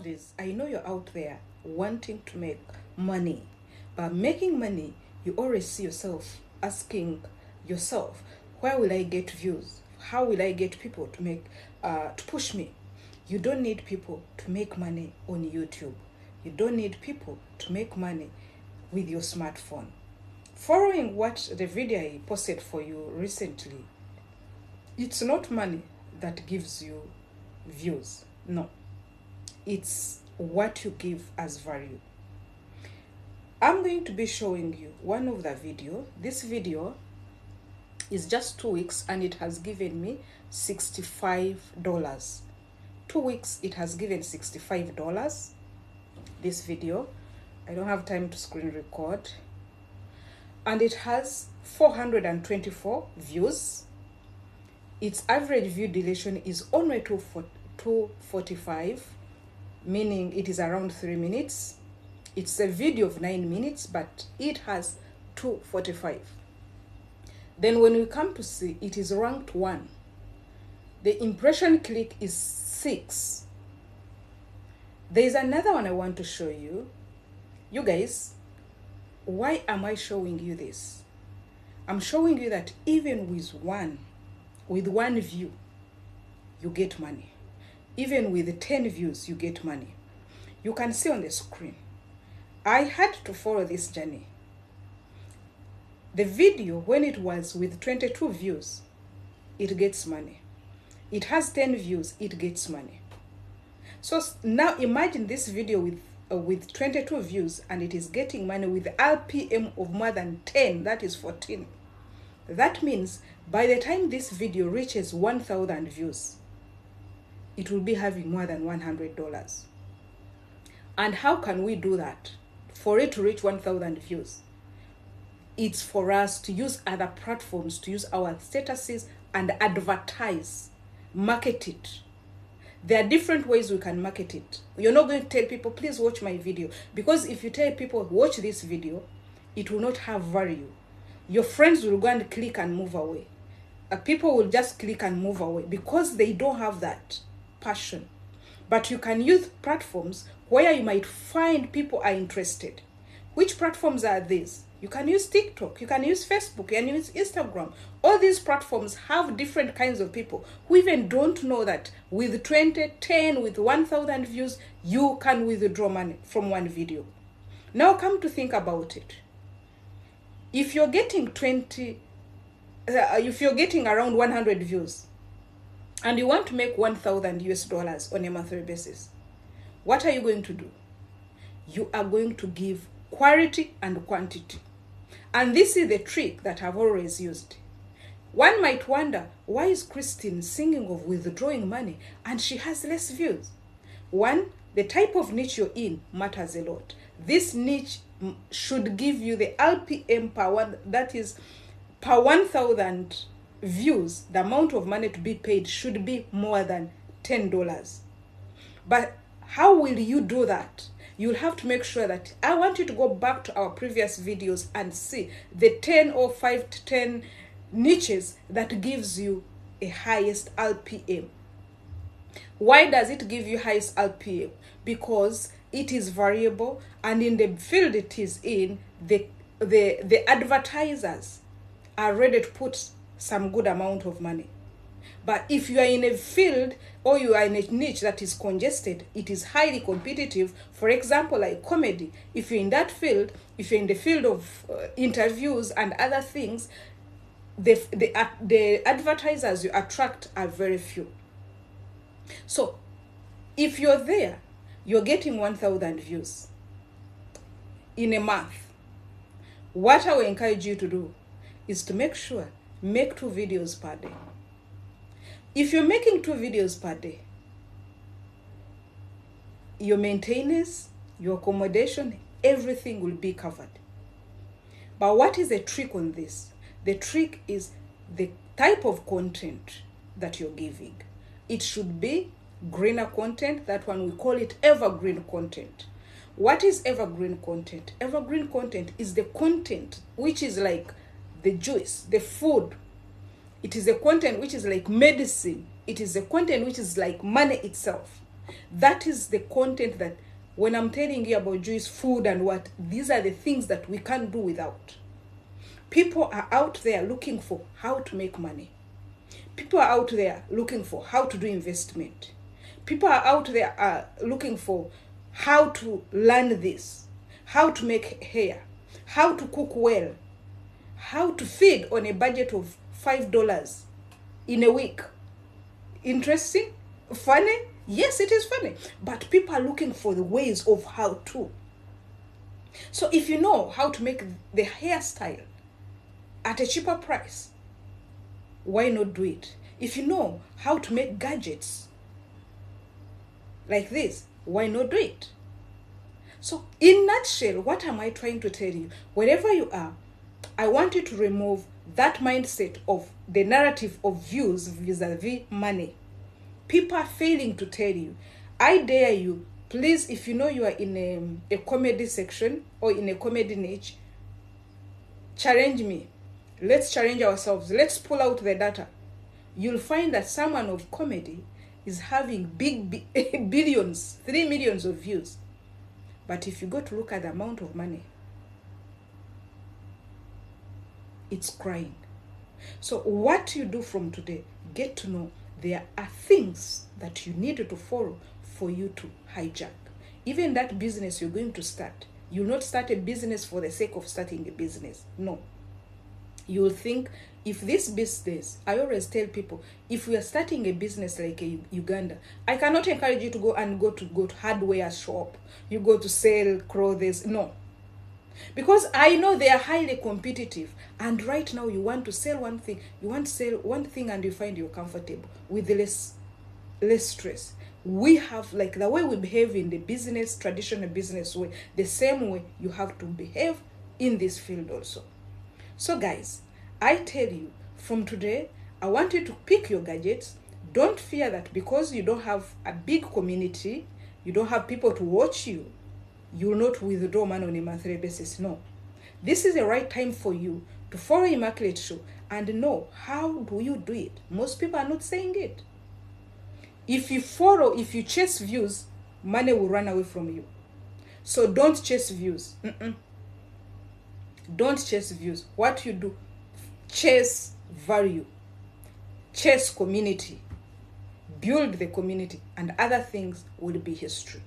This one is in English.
this. I know you're out there wanting to make money, but making money, you always see yourself asking yourself, where will I get views? How will I get people to make to push me? You don't need people to make money on YouTube. You don't need people to make money with your smartphone. Following what the video I posted for you recently, it's not money that gives you views. No, it's what you give as value. I'm going to be showing you one of the video. This video is just 2 weeks and it has given me $65. 2 weeks, it has given $65. This video, I don't have time to screen record, and it has 424 views. Its average view duration is only 245, meaning it is around 3 minutes. It's a video of 9 minutes, but it has 245. Then when we come to see, it is ranked 1. The impression click is 6. There is another one I want to show you. You guys, why am I showing you this? I'm showing you that even with one view, you get money. Even with 10 views, you get money. You can see on the screen, I had to follow this journey. The video, when it was with 22 views, it gets money. It has 10 views, it gets money. So now imagine this video with 22 views and it is getting money with RPM of more than 10, that is 14. That means by the time this video reaches 1,000 views, it will be having more than $100. And how can we do that? For it to reach 1,000 views, it's for us to use other platforms, to use our statuses and advertise, market it. There are different ways we can market it. You're not going to tell people, please watch my video, because if you tell people, watch this video, it will not have value. Your friends will go and click and move away. People will just click and move away because they don't have that passion. But you can use platforms where you might find people are interested. Which platforms are these? You can use TikTok, you can use Facebook, you can use Instagram. All these platforms have different kinds of people who even don't know that with 10, with 1,000 views, you can withdraw money from one video. Now come to think about it. If you're getting if you're getting around 100 views and you want to make $1,000 on a monthly basis, what are you going to do? You are going to give quality and quantity. And this is the trick that I've always used. One might wonder, why is Christine singing of withdrawing money and she has less views? One, the type of niche you're in matters a lot. This niche should give you the RPM per one, that is per 1,000 views, the amount of money to be paid should be more than $10. But how will you do that? You'll have to make sure that, I want you to go back to our previous videos and see the 10 or 5 to 10 niches that gives you a highest RPM. Why does it give you highest RPM? Because it is variable, and in the field it is in, the advertisers are ready to put some good amount of money. But if you are in a field or you are in a niche that is congested, it is highly competitive. For example, like comedy, if you're in that field, if you're in the field of interviews and other things, the advertisers you attract are very few. So if you're there, you're getting 1,000 views in a month. What I will encourage you to do is to make sure, make 2 videos per day. If you're making 2 videos per day, your maintenance, your accommodation, everything will be covered. But what is the trick on this? The trick is the type of content that you're giving. It should be greener content. That one, we call it evergreen content. What is evergreen content? Evergreen content is the content which is like the juice, the food. It is the content which is like medicine. It is the content which is like money itself. That is the content that when I'm telling you about Jewish food and what, these are the things that we can't do without. People are out there looking for how to make money. People are out there looking for how to do investment. People are out there looking for how to learn this, how to make hair, how to cook well, how to feed on a budget of $5 in a week. Interesting? Funny? Yes, it is funny. But people are looking for the ways of how to. So if you know how to make the hairstyle at a cheaper price, why not do it? If you know how to make gadgets like this, why not do it? So in nutshell, what am I trying to tell you? Wherever you are, I want you to remove that mindset of the narrative of views vis-a-vis money. People are failing to tell you. I dare you, please, if you know you are in a comedy section or in a comedy niche, challenge me. Let's challenge ourselves. Let's pull out the data. You'll find that someone of comedy is having big billions, 3 millions of views. But if you go to look at the amount of money, it's crying. So what you do from today, get to know there are things that you need to follow for you to hijack. Even that business you're going to start, you'll not start a business for the sake of starting a business. No. You'll think, if this business, I always tell people, if we are starting a business like a Uganda, I cannot encourage you to go to hardware shop. You go to sell clothes. No. Because I know they are highly competitive. And right now you want to sell one thing. You want to sell one thing and you find you're comfortable with less stress. We have, like the way we behave in the business, traditional business way, the same way you have to behave in this field also. So guys, I tell you, from today, I want you to pick your gadgets. Don't fear that because you don't have a big community, you don't have people to watch you, you will not withdraw money on a monthly basis. No. This is the right time for you to follow Immaculate Show and know how do you do it. Most people are not saying it. If you chase views, money will run away from you. So don't chase views. Don't chase views. What you do, chase value, chase community, build the community, and other things will be history.